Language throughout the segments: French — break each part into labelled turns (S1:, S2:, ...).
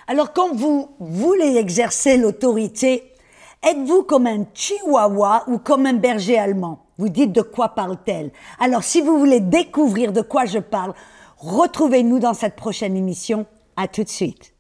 S1: Alors quand vous voulez exercer l'autorité, êtes-vous comme un chihuahua ou comme un berger allemand? Vous dites de quoi parle-t-elle? Alors si vous voulez découvrir de quoi je parle, retrouvez-nous dans cette prochaine émission. À tout de suite.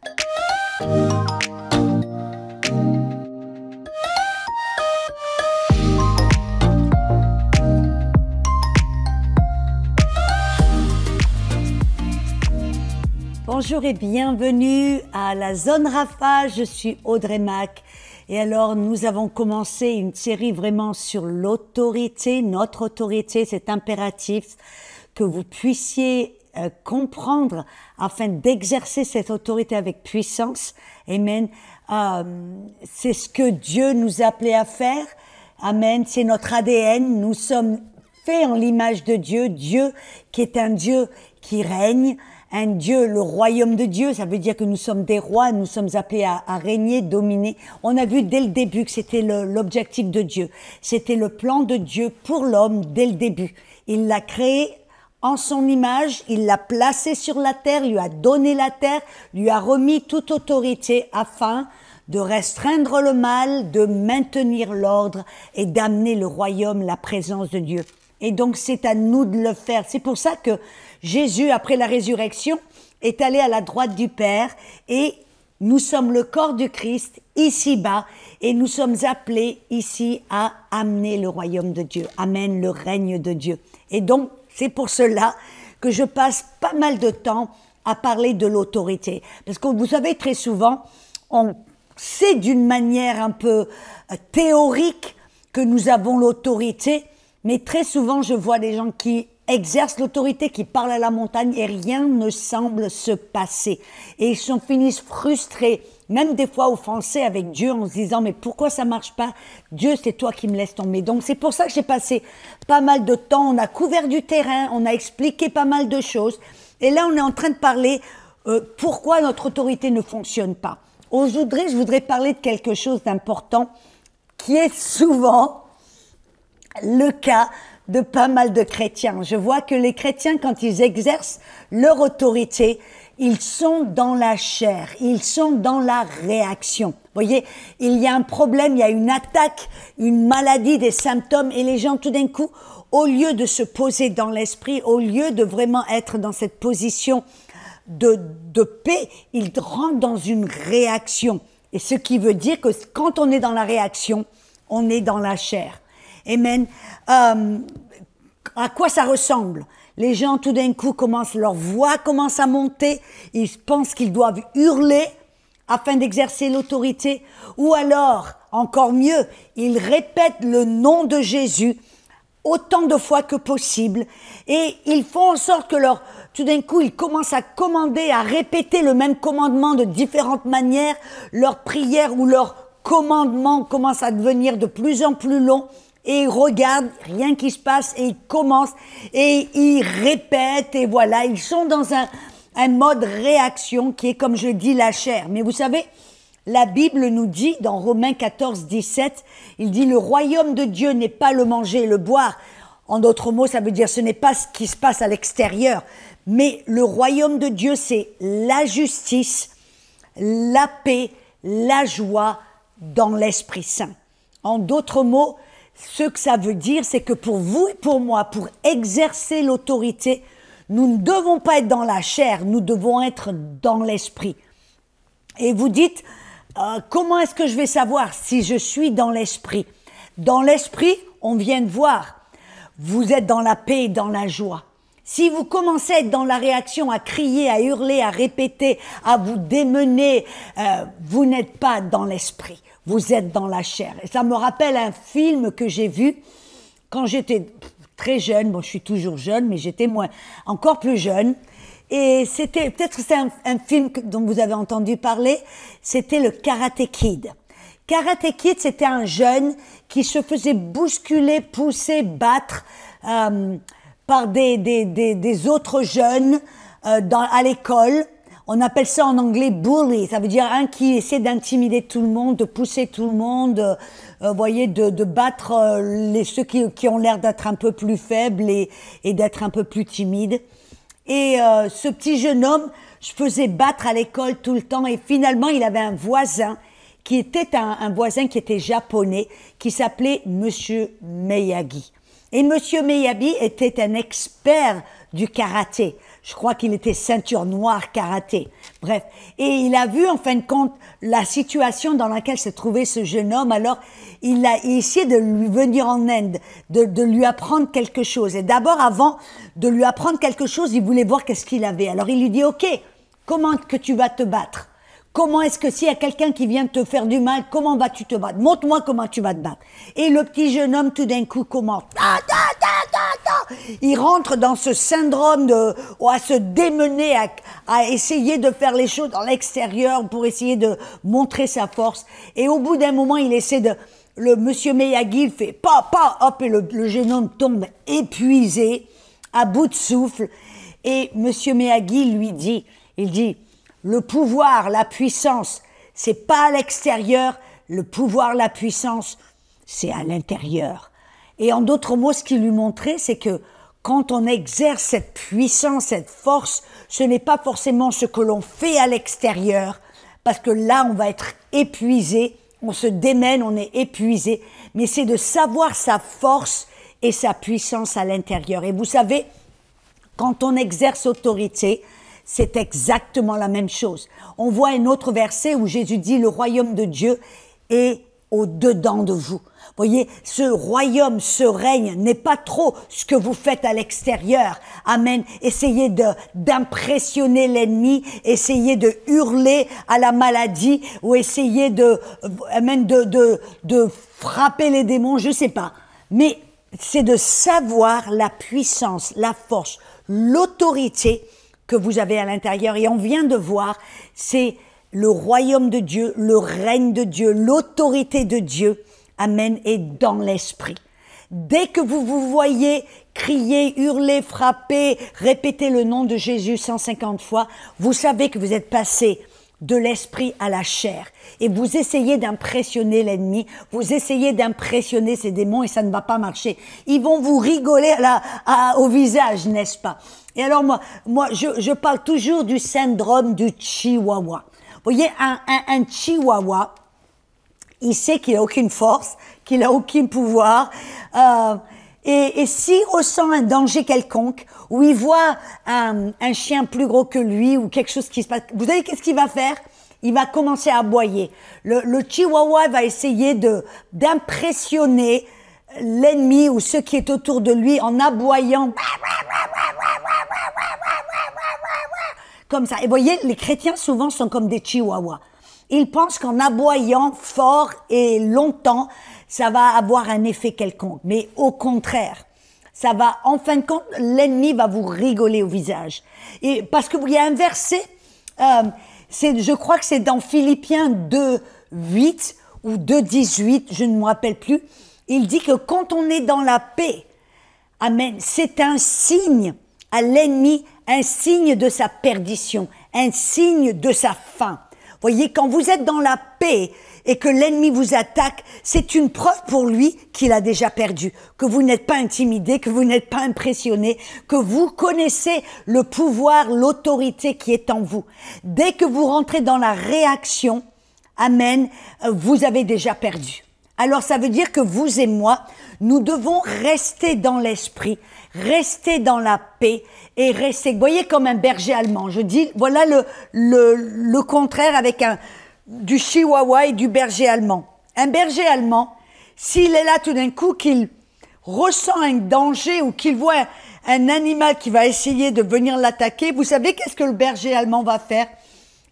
S1: Bonjour et bienvenue à la Zone Rafa, je suis Audrey Mac. Et alors nous avons commencé une série vraiment sur l'autorité, notre autorité, c'est impératif que vous puissiez comprendre afin d'exercer cette autorité avec puissance. Amen. C'est ce que Dieu nous a appelé à faire. Amen. C'est notre ADN. Nous sommes faits en l'image de Dieu. Dieu qui est un Dieu qui règne. Un Dieu, le royaume de Dieu, ça veut dire que nous sommes des rois, nous sommes appelés à régner, dominer. On a vu dès le début que c'était l'objectif de Dieu. C'était le plan de Dieu pour l'homme dès le début. Il l'a créé en son image, il l'a placé sur la terre, lui a donné la terre, lui a remis toute autorité afin de restreindre le mal, de maintenir l'ordre et d'amener le royaume, la présence de Dieu. Et donc c'est à nous de le faire. C'est pour ça que Jésus, après la résurrection, est allé à la droite du Père et nous sommes le corps du Christ ici-bas et nous sommes appelés ici à amener le royaume de Dieu. Amen, le règne de Dieu. Et donc, c'est pour cela que je passe pas mal de temps à parler de l'autorité. Parce que vous savez, très souvent, on sait d'une manière un peu théorique que nous avons l'autorité, mais très souvent, je vois des gens qui exercent l'autorité, qui parlent à la montagne et rien ne semble se passer. Et ils finissent frustrés, même des fois offensés avec Dieu en se disant « mais pourquoi ça marche pas? Dieu, c'est toi qui me laisses tomber. » Donc c'est pour ça que j'ai passé pas mal de temps, on a couvert du terrain, on a expliqué pas mal de choses. Et là, on est en train de parler pourquoi notre autorité ne fonctionne pas. Aujourd'hui, je voudrais parler de quelque chose d'important qui est souvent le cas de pas mal de chrétiens. Je vois que les chrétiens, quand ils exercent leur autorité, ils sont dans la chair, ils sont dans la réaction. Vous voyez, il y a un problème, il y a une attaque, une maladie, des symptômes, et les gens, tout d'un coup, au lieu de se poser dans l'esprit, au lieu de vraiment être dans cette position de paix, ils rentrent dans une réaction. Et ce qui veut dire que quand on est dans la réaction, on est dans la chair. Amen. À quoi ça ressemble? Les gens, tout d'un coup, leur voix commence à monter. Ils pensent qu'ils doivent hurler afin d'exercer l'autorité. Ou alors, encore mieux, ils répètent le nom de Jésus autant de fois que possible. Et ils font en sorte que tout d'un coup, ils commencent à commander, à répéter le même commandement de différentes manières. Leur prière ou leur commandement commence à devenir de plus en plus long. Et ils regardent, rien qui se passe, et ils commencent, et ils répètent, et voilà, ils sont dans un mode réaction qui est, comme je dis, la chair. Mais vous savez, la Bible nous dit, dans Romains 14, 17, il dit « Le royaume de Dieu n'est pas le manger et le boire ». En d'autres mots, ça veut dire ce n'est pas ce qui se passe à l'extérieur, mais le royaume de Dieu, c'est la justice, la paix, la joie dans l'Esprit Saint. En d'autres mots, ce que ça veut dire, c'est que pour vous et pour moi, pour exercer l'autorité, nous ne devons pas être dans la chair, nous devons être dans l'esprit. Et vous dites, comment est-ce que je vais savoir si je suis dans l'esprit? Dans l'esprit, on vient de voir, vous êtes dans la paix et dans la joie. Si vous commencez à être dans la réaction, à crier, à hurler, à répéter, à vous démener, vous n'êtes pas dans l'esprit. Vous êtes dans la chair. Et ça me rappelle un film que j'ai vu quand j'étais très jeune. Bon, je suis toujours jeune, mais j'étais encore plus jeune. Et peut-être c'est un film dont vous avez entendu parler. C'était le Karate Kid. Karate Kid, c'était un jeune qui se faisait bousculer, pousser, battre par des autres jeunes à l'école. On appelle ça en anglais bully, ça veut dire un qui essaie d'intimider tout le monde, de pousser tout le monde, voyez, de battre ceux qui ont l'air d'être un peu plus faibles et d'être un peu plus timides. Et ce petit jeune homme, je faisais battre à l'école tout le temps. Et finalement, il avait un voisin qui était un voisin qui était japonais, qui s'appelait Monsieur Miyagi. Et Monsieur Miyagi était un expert du karaté. Je crois qu'il était ceinture noire karaté. Bref. Et il a vu, en fin de compte, la situation dans laquelle se trouvait ce jeune homme. Alors, il a essayé de lui venir en aide, de lui apprendre quelque chose. Et d'abord, avant de lui apprendre quelque chose, il voulait voir qu'est-ce qu'il avait. Alors, il lui dit, OK, comment que tu vas te battre? Comment est-ce que s'il y a quelqu'un qui vient te faire du mal, comment vas-tu te battre? Montre-moi comment tu vas te battre. Et le petit jeune homme, tout d'un coup, commence. Il rentre dans ce syndrome à se démener, à essayer de faire les choses dans l'extérieur pour essayer de montrer sa force. Et au bout d'un moment, il essaie le monsieur Miyagi, il fait hop, et le jeune homme tombe épuisé, à bout de souffle. Et monsieur Miyagi lui dit, il dit, le pouvoir, la puissance, c'est pas à l'extérieur. Le pouvoir, la puissance, c'est à l'intérieur. Et en d'autres mots, ce qu'il lui montrait, c'est que quand on exerce cette puissance, cette force, ce n'est pas forcément ce que l'on fait à l'extérieur, parce que là, on va être épuisé, on se démène, on est épuisé, mais c'est de savoir sa force et sa puissance à l'intérieur. Et vous savez, quand on exerce autorité, c'est exactement la même chose. On voit un autre verset où Jésus dit « Le royaume de Dieu est au-dedans de vous ». Vous voyez, ce royaume, ce règne n'est pas trop ce que vous faites à l'extérieur. Amen. Essayez d'impressionner l'ennemi, essayez de hurler à la maladie ou essayez de frapper les démons, je sais pas. Mais c'est de savoir la puissance, la force, l'autorité que vous avez à l'intérieur. Et on vient de voir, c'est le royaume de Dieu, le règne de Dieu, l'autorité de Dieu. Amen, et dans l'esprit. Dès que vous vous voyez crier, hurler, frapper, répéter le nom de Jésus 150 fois, vous savez que vous êtes passé de l'esprit à la chair. Et vous essayez d'impressionner l'ennemi, vous essayez d'impressionner ces démons et ça ne va pas marcher. Ils vont vous rigoler au visage, n'est-ce pas? Et alors moi je parle toujours du syndrome du chihuahua. Vous voyez, un chihuahua, il sait qu'il n'a aucune force, qu'il n'a aucun pouvoir. Et s'il ressent un danger quelconque, ou il voit un chien plus gros que lui, ou quelque chose qui se passe, vous savez qu'est-ce qu'il va faire? Il va commencer à aboyer. Le chihuahua va essayer d'impressionner l'ennemi ou ceux qui est autour de lui en aboyant. Comme ça. Et vous voyez, les chrétiens souvent sont comme des chihuahuas. Ils pensent qu'en aboyant fort et longtemps, ça va avoir un effet quelconque. Mais au contraire, ça va, en fin de compte, l'ennemi va vous rigoler au visage. Et parce qu'il y a un verset, je crois que c'est dans Philippiens 2:8 ou 2:18, je ne me rappelle plus. Il dit que quand on est dans la paix, amen, c'est un signe à l'ennemi, un signe de sa perdition, un signe de sa fin. Voyez, quand vous êtes dans la paix et que l'ennemi vous attaque, c'est une preuve pour lui qu'il a déjà perdu, que vous n'êtes pas intimidé, que vous n'êtes pas impressionné, que vous connaissez le pouvoir, l'autorité qui est en vous. Dès que vous rentrez dans la réaction, amen, vous avez déjà perdu. Alors ça veut dire que vous et moi, nous devons rester dans l'esprit, rester dans la paix et rester, vous voyez, comme un berger allemand. Je dis, voilà le contraire avec du chihuahua et du berger allemand. Un berger allemand, s'il est là tout d'un coup, qu'il ressent un danger ou qu'il voit un animal qui va essayer de venir l'attaquer, vous savez qu'est-ce que le berger allemand va faire?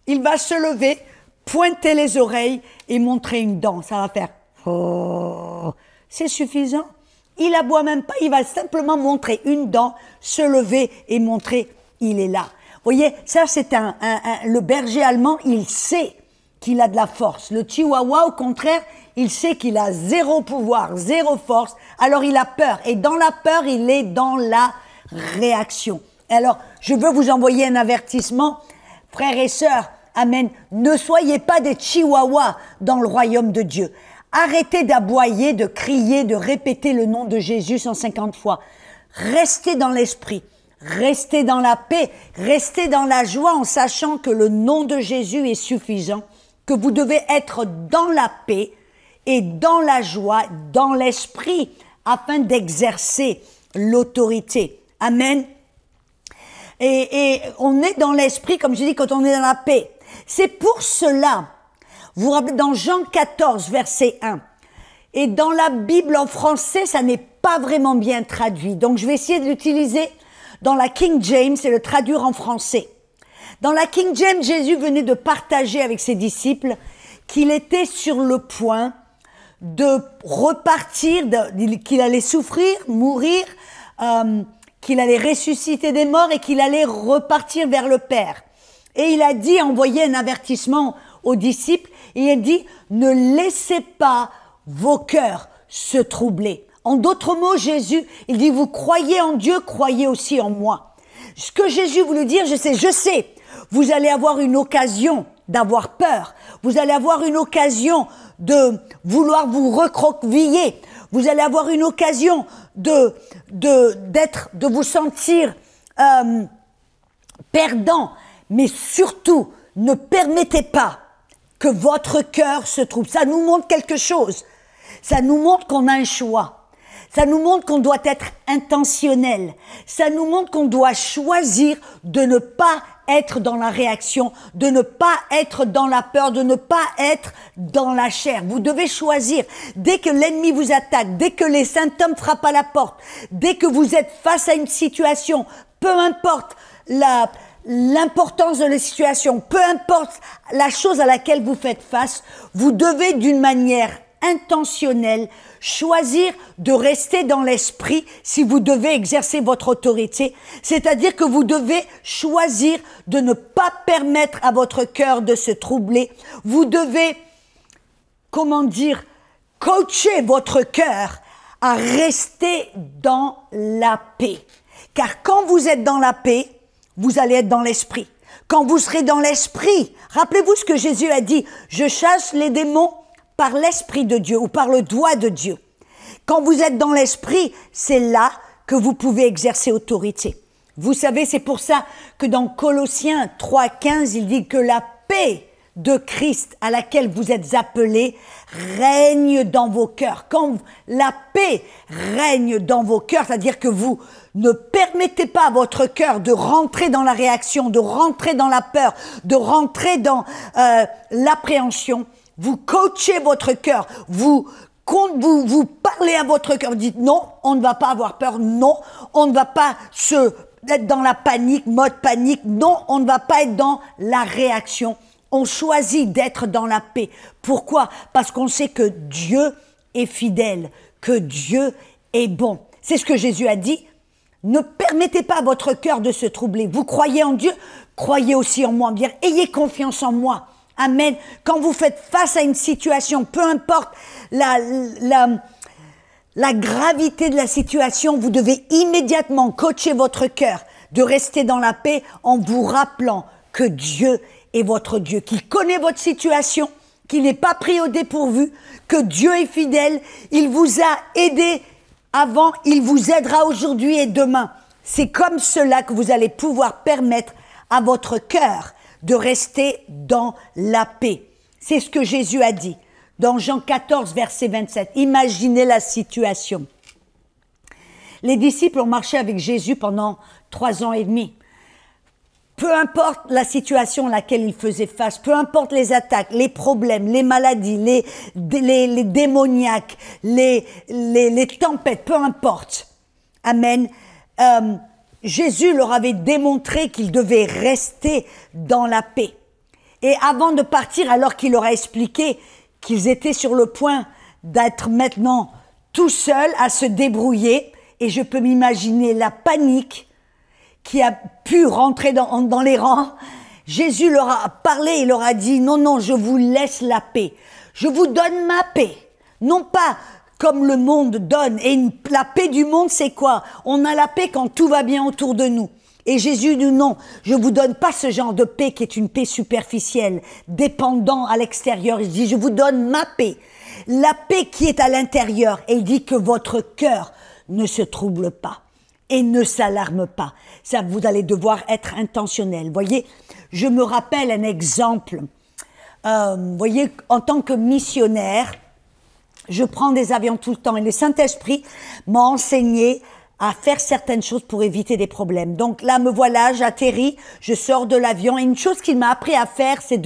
S1: Il va se lever, pointer les oreilles et montrer une dent. Ça va faire « oh ». C'est suffisant. Il aboie même pas, il va simplement montrer une dent, se lever et montrer il est là. Vous voyez, ça c'est le berger allemand, il sait qu'il a de la force. Le chihuahua, au contraire, il sait qu'il a zéro pouvoir, zéro force, alors il a peur. Et dans la peur, il est dans la réaction. Alors, je veux vous envoyer un avertissement, frères et sœurs, amen, ne soyez pas des chihuahuas dans le royaume de Dieu. Arrêtez d'aboyer, de crier, de répéter le nom de Jésus 150 fois. Restez dans l'esprit. restez dans la paix, restez dans la joie en sachant que le nom de Jésus est suffisant, que vous devez être dans la paix et dans la joie, dans l'esprit, afin d'exercer l'autorité. Amen. Et on est dans l'esprit, comme je dis, quand on est dans la paix. C'est pour cela, vous vous rappelez, dans Jean 14, verset 1, et dans la Bible en français, ça n'est pas vraiment bien traduit. Donc, je vais essayer de l'utiliser dans la King James et le traduire en français. Dans la King James, Jésus venait de partager avec ses disciples qu'il était sur le point de repartir, qu'il allait souffrir, mourir, qu'il allait ressusciter des morts et qu'il allait repartir vers le Père. Et il a dit, envoyé un avertissement aux disciples, et il a dit, ne laissez pas vos cœurs se troubler. En d'autres mots, Jésus, il dit, vous croyez en Dieu, croyez aussi en moi. Ce que Jésus voulait dire, je sais, vous allez avoir une occasion d'avoir peur, vous allez avoir une occasion de vouloir vous recroqueviller, vous allez avoir une occasion de vous sentir perdant, mais surtout, ne permettez pas que votre cœur se trouble. Ça nous montre quelque chose. Ça nous montre qu'on a un choix. Ça nous montre qu'on doit être intentionnel. Ça nous montre qu'on doit choisir de ne pas être dans la réaction, de ne pas être dans la peur, de ne pas être dans la chair. Vous devez choisir. Dès que l'ennemi vous attaque, dès que les symptômes frappent à la porte, dès que vous êtes face à une situation, peu importe l'importance de la situation, peu importe la chose à laquelle vous faites face, vous devez d'une manière intentionnelle choisir de rester dans l'esprit si vous devez exercer votre autorité. C'est-à-dire que vous devez choisir de ne pas permettre à votre cœur de se troubler. Vous devez, coacher votre cœur à rester dans la paix. Car quand vous êtes dans la paix, vous allez être dans l'esprit. Quand vous serez dans l'esprit, rappelez-vous ce que Jésus a dit, je chasse les démons par l'esprit de Dieu ou par le doigt de Dieu. Quand vous êtes dans l'esprit, c'est là que vous pouvez exercer autorité. Vous savez, c'est pour ça que dans Colossiens 3,15, il dit que la paix de Christ à laquelle vous êtes appelés règne dans vos cœurs. Quand la paix règne dans vos cœurs, c'est-à-dire que vous ne permettez pas à votre cœur de rentrer dans la réaction, de rentrer dans la peur, de rentrer dans l'appréhension, vous coachez votre cœur, vous parlez à votre cœur, dites non, on ne va pas avoir peur, non, on ne va pas être dans la panique, mode panique, non, on ne va pas être dans la réaction. On choisit d'être dans la paix. Pourquoi? Parce qu'on sait que Dieu est fidèle, que Dieu est bon. C'est ce que Jésus a dit. Ne permettez pas à votre cœur de se troubler. Vous croyez en Dieu, croyez aussi en moi. Bien, ayez confiance en moi. Amen. Quand vous faites face à une situation, peu importe la gravité de la situation, vous devez immédiatement coacher votre cœur de rester dans la paix en vous rappelant que Dieu est votre Dieu, qu'il connaît votre situation, qu'il n'est pas pris au dépourvu, que Dieu est fidèle, il vous a aidé avant, il vous aidera aujourd'hui et demain. C'est comme cela que vous allez pouvoir permettre à votre cœur de rester dans la paix. C'est ce que Jésus a dit dans Jean 14, verset 27. Imaginez la situation. Les disciples ont marché avec Jésus pendant 3 ans et demi. Peu importe la situation à laquelle ils faisaient face, peu importe les attaques, les problèmes, les maladies, les démoniaques, les tempêtes, peu importe. Amen. Jésus leur avait démontré qu'ils devaient rester dans la paix. Et avant de partir, alors qu'il leur a expliqué qu'ils étaient sur le point d'être maintenant tout seuls à se débrouiller, et je peux m'imaginer la panique qui a pu rentrer dans les rangs, Jésus leur a parlé et leur a dit, non, je vous laisse la paix. Je vous donne ma paix. Non pas comme le monde donne. Et la paix du monde, c'est quoi? On a la paix quand tout va bien autour de nous. Et Jésus dit non, je vous donne pas ce genre de paix qui est une paix superficielle, dépendant à l'extérieur. Il dit, je vous donne ma paix. La paix qui est à l'intérieur. Et il dit que votre cœur ne se trouble pas. et ne s'alarme pas. Ça, vous allez devoir être intentionnel. Voyez, je me rappelle un exemple. Voyez, en tant que missionnaire, je prends des avions tout le temps et le Saint-Esprit m'a enseigné à faire certaines choses pour éviter des problèmes. Donc là, me voilà, j'atterris, je sors de l'avion. Et une chose qu'il m'a appris à faire, c'est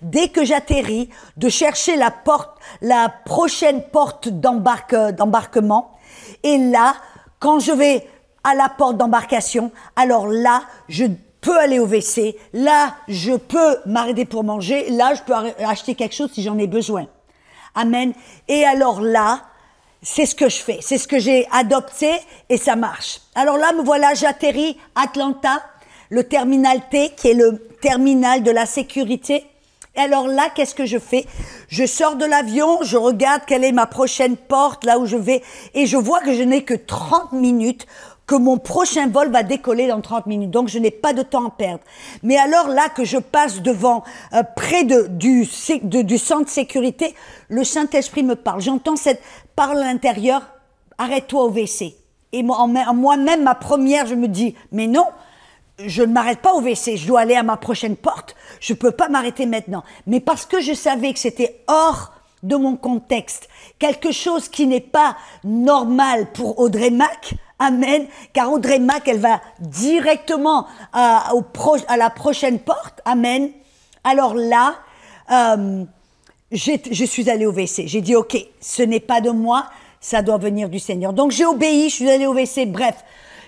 S1: dès que j'atterris, de chercher la prochaine porte d'embarquement. Et là, quand je vais à la porte d'embarcation, alors là, je peux aller au WC. Là, je peux m'arrêter pour manger. Là, je peux acheter quelque chose si j'en ai besoin. Amen. Et alors là, c'est ce que je fais, c'est ce que j'ai adopté et ça marche. Alors là, me voilà, j'atterris Atlanta, le terminal T, qui est le terminal de la sécurité. Et alors là, qu'est-ce que je fais? Je sors de l'avion, je regarde quelle est ma prochaine porte, là où je vais, et je vois que je n'ai que 30 minutes, que mon prochain vol va décoller dans 30 minutes. Donc, je n'ai pas de temps à perdre. Mais alors là, que je passe devant, près du centre de sécurité, le Saint-Esprit me parle. J'entends cette parole à l'intérieur, arrête-toi au WC. Et moi-même, ma première, je me dis, mais non, je ne m'arrête pas au WC, je dois aller à ma prochaine porte. Je peux pas m'arrêter maintenant. Mais parce que je savais que c'était hors de mon contexte, quelque chose qui n'est pas normal pour Audrey Mac, amen, car Audrey Mac, elle va directement à la prochaine porte, amen. Alors là, je suis allée au WC. J'ai dit, ok, ce n'est pas de moi, ça doit venir du Seigneur. Donc j'ai obéi, je suis allée au WC. Bref,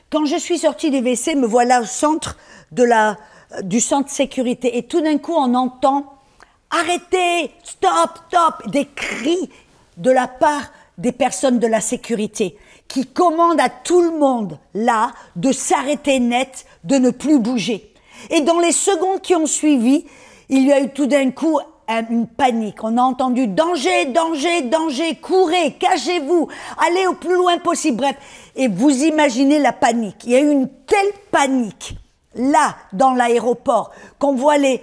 S1: quand je suis sortie du WC, me voilà au centre du centre de sécurité. Et tout d'un coup, on entend « Arrêtez! Stop! Stop !» des cris de la part des personnes de la sécurité qui commandent à tout le monde, là, de s'arrêter net, de ne plus bouger. Et dans les secondes qui ont suivi, il y a eu tout d'un coup une panique. On a entendu « Danger! Danger! Danger! Courez! Cachez-vous! Allez au plus loin possible !» Bref, et vous imaginez la panique. Il y a eu une telle panique là, dans l'aéroport, qu'on voit les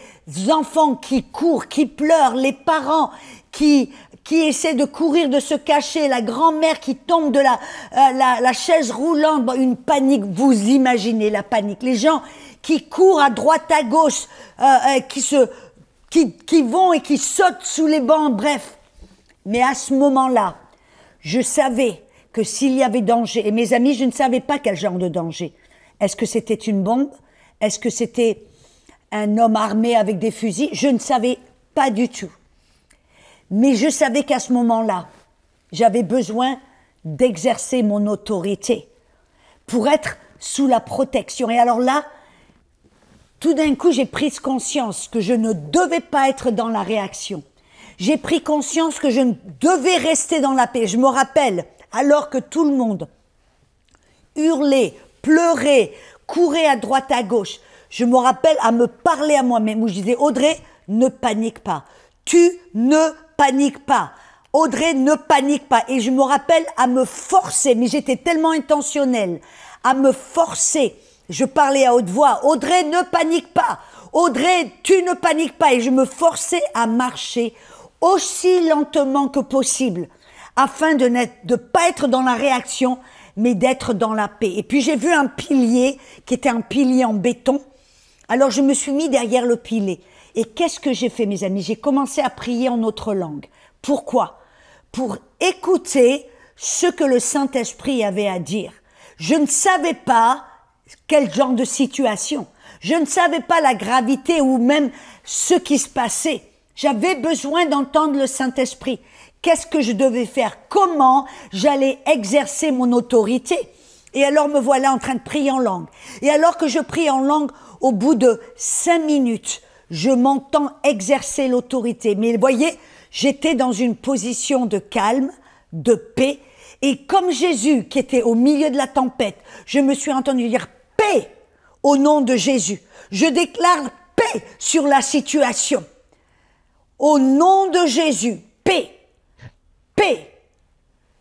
S1: enfants qui courent, qui pleurent, les parents qui essaient de courir, de se cacher, la grand-mère qui tombe de la chaise roulante, bon, une panique, vous imaginez la panique. Les gens qui courent à droite, à gauche, qui vont et qui sautent sous les bancs, bref. Mais à ce moment-là, je savais que s'il y avait danger, et mes amis, je ne savais pas quel genre de danger. Est-ce que c'était une bombe? Est-ce que c'était un homme armé avec des fusils? Je ne savais pas du tout. Mais je savais qu'à ce moment-là, j'avais besoin d'exercer mon autorité pour être sous la protection. Et alors là, tout d'un coup, j'ai pris conscience que je ne devais pas être dans la réaction. J'ai pris conscience que je ne devais rester dans la paix. Je me rappelle, alors que tout le monde hurlait, pleurait, courait à droite, à gauche, je me rappelle à me parler à moi-même où je disais « Audrey, ne panique pas. Tu ne paniques pas. Audrey, ne panique pas. » Et je me rappelle à me forcer, mais j'étais tellement intentionnelle, à me forcer. Je parlais à haute voix « Audrey, ne panique pas. Audrey, tu ne paniques pas. » Et je me forçais à marcher aussi lentement que possible, afin de pas être dans la réaction, mais d'être dans la paix. Et puis j'ai vu un pilier, qui était un pilier en béton. Alors je me suis mis derrière le pilier. Et qu'est-ce que j'ai fait, mes amis? J'ai commencé à prier en autre langue. Pourquoi? Pour écouter ce que le Saint-Esprit avait à dire. Je ne savais pas quel genre de situation. Je ne savais pas la gravité ou même ce qui se passait. J'avais besoin d'entendre le Saint-Esprit. Qu'est-ce que je devais faire? Comment j'allais exercer mon autorité? Et alors me voilà en train de prier en langue. Et alors que je prie en langue, au bout de 5 minutes, je m'entends exercer l'autorité. Mais vous voyez, j'étais dans une position de calme, de paix. Et comme Jésus, qui était au milieu de la tempête, je me suis entendu dire « paix » au nom de Jésus. Je déclare paix sur la situation. Au nom de Jésus, paix. Paix.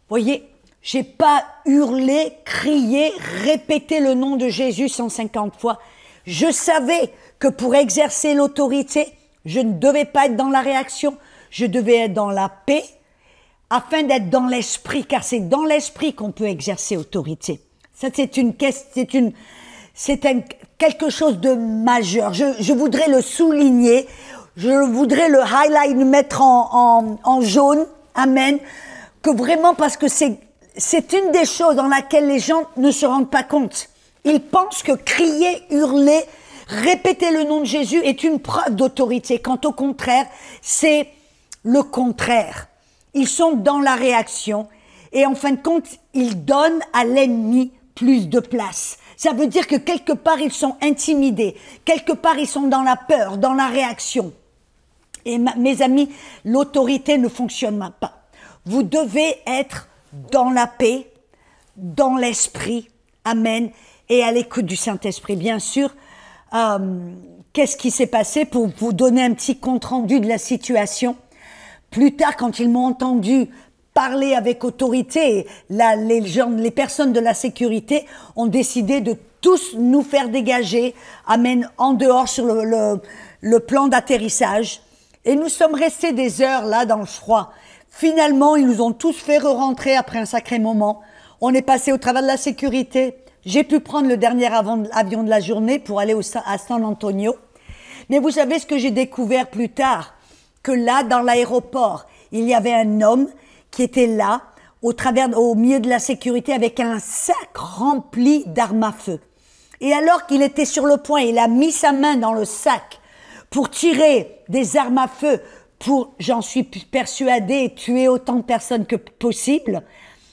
S1: Voyez, j'ai pas hurlé, crié, répété le nom de Jésus 150 fois. Je savais que pour exercer l'autorité, je ne devais pas être dans la réaction, je devais être dans la paix, afin d'être dans l'esprit, car c'est dans l'esprit qu'on peut exercer autorité. Ça, quelque chose de majeur. Je voudrais le souligner, je voudrais le highlight, le mettre en jaune, amen, que vraiment, parce que c'est une des choses dans laquelle les gens ne se rendent pas compte. Ils pensent que crier, hurler, répéter le nom de Jésus est une preuve d'autorité, quand au contraire, c'est le contraire. Ils sont dans la réaction et en fin de compte, ils donnent à l'ennemi plus de place. Ça veut dire que quelque part, ils sont intimidés. Quelque part, ils sont dans la peur, dans la réaction. Et mes amis, l'autorité ne fonctionne pas. Vous devez être dans la paix, dans l'esprit, amen, et à l'écoute du Saint-Esprit. Bien sûr, qu'est-ce qui s'est passé pour vous donner un petit compte-rendu de la situation? Plus tard, quand ils m'ont entendu parler avec autorité, les personnes de la sécurité ont décidé de tous nous faire dégager, amen, en dehors sur le plan d'atterrissage. Et nous sommes restés des heures là dans le froid. Finalement, ils nous ont tous fait re-rentrer après un sacré moment. On est passé au travers de la sécurité. J'ai pu prendre le dernier avion de la journée pour aller à San Antonio. Mais vous savez ce que j'ai découvert plus tard? Que là, dans l'aéroport, il y avait un homme qui était là, au milieu de la sécurité, avec un sac rempli d'armes à feu. Et alors qu'il était sur le point, il a mis sa main dans le sac pour tirer des armes à feu, pour, j'en suis persuadée, tuer autant de personnes que possible.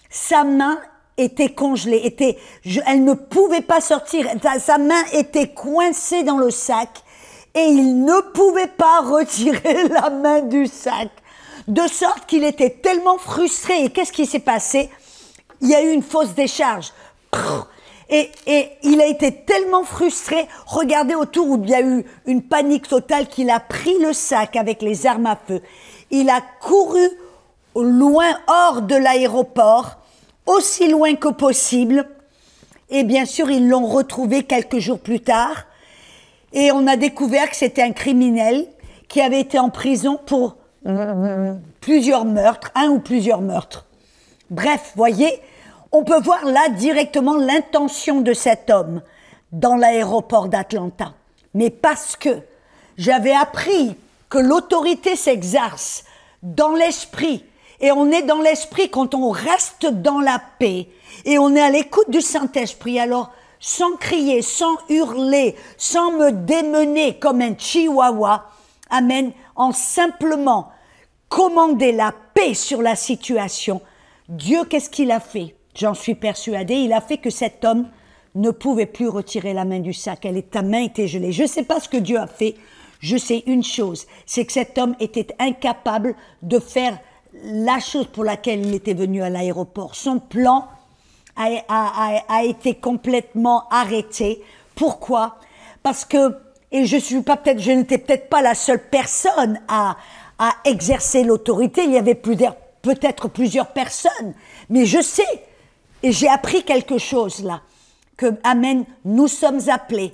S1: Sa main était congelée, elle ne pouvait pas sortir, sa main était coincée dans le sac et il ne pouvait pas retirer la main du sac. De sorte qu'il était tellement frustré. Et qu'est-ce qui s'est passé? Il y a eu une fausse décharge. Et il a été tellement frustré. Regardez autour où il y a eu une panique totale qu'il a pris le sac avec les armes à feu. Il a couru loin hors de l'aéroport, aussi loin que possible. Et bien sûr, ils l'ont retrouvé quelques jours plus tard. Et on a découvert que c'était un criminel qui avait été en prison pour plusieurs meurtres, un ou plusieurs meurtres. Bref, voyez, on peut voir là directement l'intention de cet homme dans l'aéroport d'Atlanta. Mais parce que j'avais appris que l'autorité s'exerce dans l'esprit, et on est dans l'esprit quand on reste dans la paix, et on est à l'écoute du Saint-Esprit, alors sans crier, sans hurler, sans me démener comme un chihuahua, amen, en simplement commander la paix sur la situation. Dieu, qu'est-ce qu'il a fait? J'en suis persuadée, il a fait que cet homme ne pouvait plus retirer la main du sac. Ta main était gelée. Je ne sais pas ce que Dieu a fait. Je sais une chose, c'est que cet homme était incapable de faire la chose pour laquelle il était venu à l'aéroport. Son plan a été complètement arrêté. Pourquoi? Parce que, et je n'étais peut-être pas la seule personne à exercer l'autorité, il y avait peut-être plusieurs personnes, mais je sais, et j'ai appris quelque chose là, que, amen, nous sommes appelés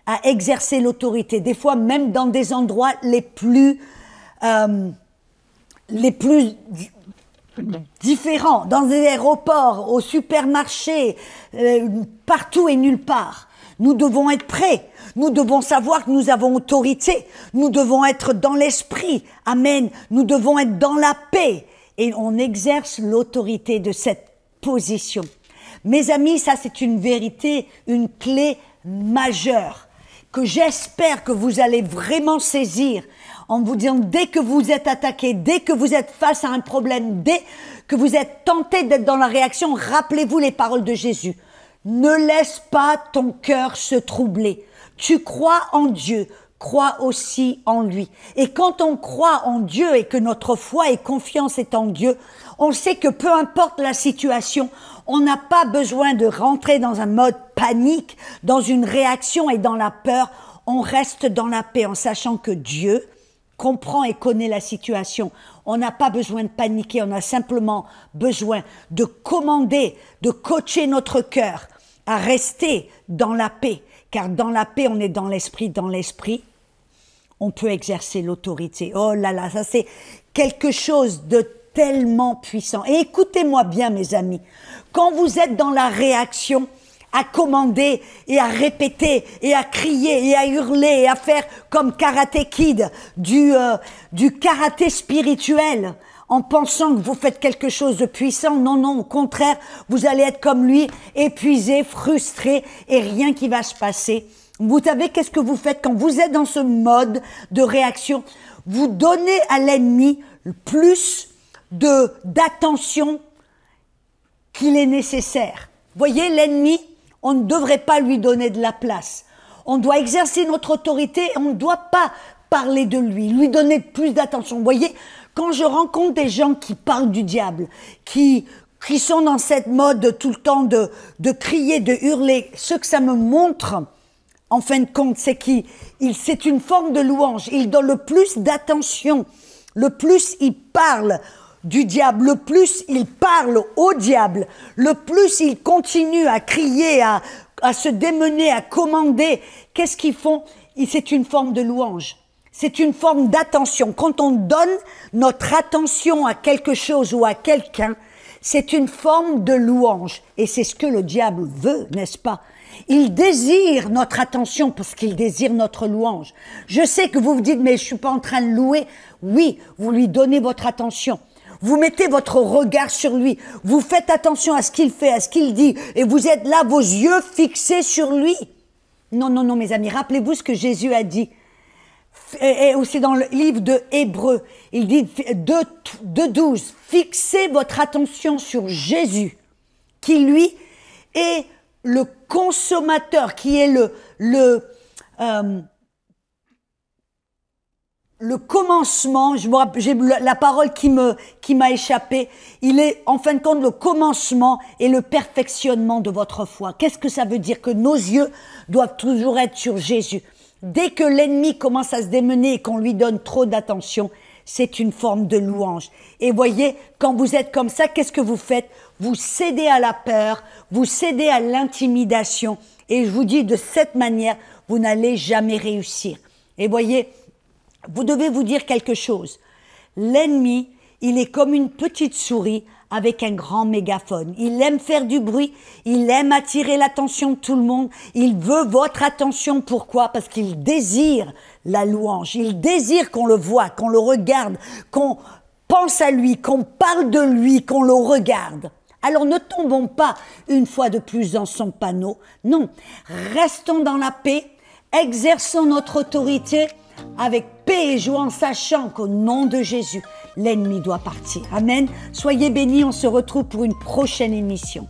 S1: à exercer l'autorité, des fois même dans des endroits les plus différents, dans des aéroports, au supermarché, partout et nulle part. Nous devons être prêts. Nous devons savoir que nous avons autorité. Nous devons être dans l'esprit. Amen. Nous devons être dans la paix. Et on exerce l'autorité de cette position. Mes amis, ça c'est une vérité, une clé majeure que j'espère que vous allez vraiment saisir en vous disant, dès que vous êtes attaqué, dès que vous êtes face à un problème, dès que vous êtes tenté d'être dans la réaction, rappelez-vous les paroles de Jésus. Ne laisse pas ton cœur se troubler. Tu crois en Dieu, crois aussi en lui. Et quand on croit en Dieu et que notre foi et confiance est en Dieu, on sait que peu importe la situation, on n'a pas besoin de rentrer dans un mode panique, dans une réaction et dans la peur. On reste dans la paix en sachant que Dieu comprend et connaît la situation. On n'a pas besoin de paniquer, on a simplement besoin de commander, de coacher notre cœur à rester dans la paix. Car dans la paix, on est dans l'esprit, on peut exercer l'autorité. Oh là là, ça c'est quelque chose de tellement puissant. Et écoutez-moi bien, mes amis, quand vous êtes dans la réaction, à commander et à répéter et à crier et à hurler et à faire comme Karate Kid du karaté spirituel en pensant que vous faites quelque chose de puissant. Non, non, au contraire, vous allez être comme lui, épuisé, frustré et rien qui va se passer. Vous savez qu'est-ce que vous faites quand vous êtes dans ce mode de réaction? Vous donnez à l'ennemi plus d'attention qu'il est nécessaire. Voyez, l'ennemi, on ne devrait pas lui donner de la place. On doit exercer notre autorité et on ne doit pas parler de lui donner plus d'attention. Vous voyez, quand je rencontre des gens qui parlent du diable, qui sont dans cette mode tout le temps de crier, de hurler, ce que ça me montre, en fin de compte, c'est c'est une forme de louange. Il donne le plus d'attention, le plus il parle du diable, le plus il parle au diable, le plus il continue à crier, à se démener, à commander. Qu'est-ce qu'ils font? C'est une forme de louange. C'est une forme d'attention. Quand on donne notre attention à quelque chose ou à quelqu'un, c'est une forme de louange. Et c'est ce que le diable veut, n'est-ce pas? Il désire notre attention parce qu'il désire notre louange. Je sais que vous vous dites, mais je suis pas en train de louer. Oui, vous lui donnez votre attention. Vous mettez votre regard sur lui. Vous faites attention à ce qu'il fait, à ce qu'il dit. Et vous êtes là, vos yeux fixés sur lui. Non, non, non, mes amis. Rappelez-vous ce que Jésus a dit. Et aussi dans le livre de Hébreux. Il dit 2:12. Fixez votre attention sur Jésus, qui lui est le consommateur, qui est le commencement. J'ai la parole qui m'a échappé. Il est en fin de compte le commencement et le perfectionnement de votre foi. Qu'est-ce que ça veut dire? Que nos yeux doivent toujours être sur Jésus. Dès que l'ennemi commence à se démener et qu'on lui donne trop d'attention, c'est une forme de louange. Et voyez, quand vous êtes comme ça, qu'est-ce que vous faites? Vous cédez à la peur, vous cédez à l'intimidation. Et je vous dis, de cette manière, vous n'allez jamais réussir. Et voyez, vous devez vous dire quelque chose. L'ennemi, il est comme une petite souris avec un grand mégaphone. Il aime faire du bruit, il aime attirer l'attention de tout le monde, il veut votre attention. Pourquoi? Parce qu'il désire la louange, il désire qu'on le voit, qu'on le regarde, qu'on pense à lui, qu'on parle de lui, qu'on le regarde. Alors ne tombons pas une fois de plus dans son panneau, non, restons dans la paix, exerçons notre autorité avec paix et joie en sachant qu'au nom de Jésus, l'ennemi doit partir. Amen. Soyez bénis, on se retrouve pour une prochaine émission.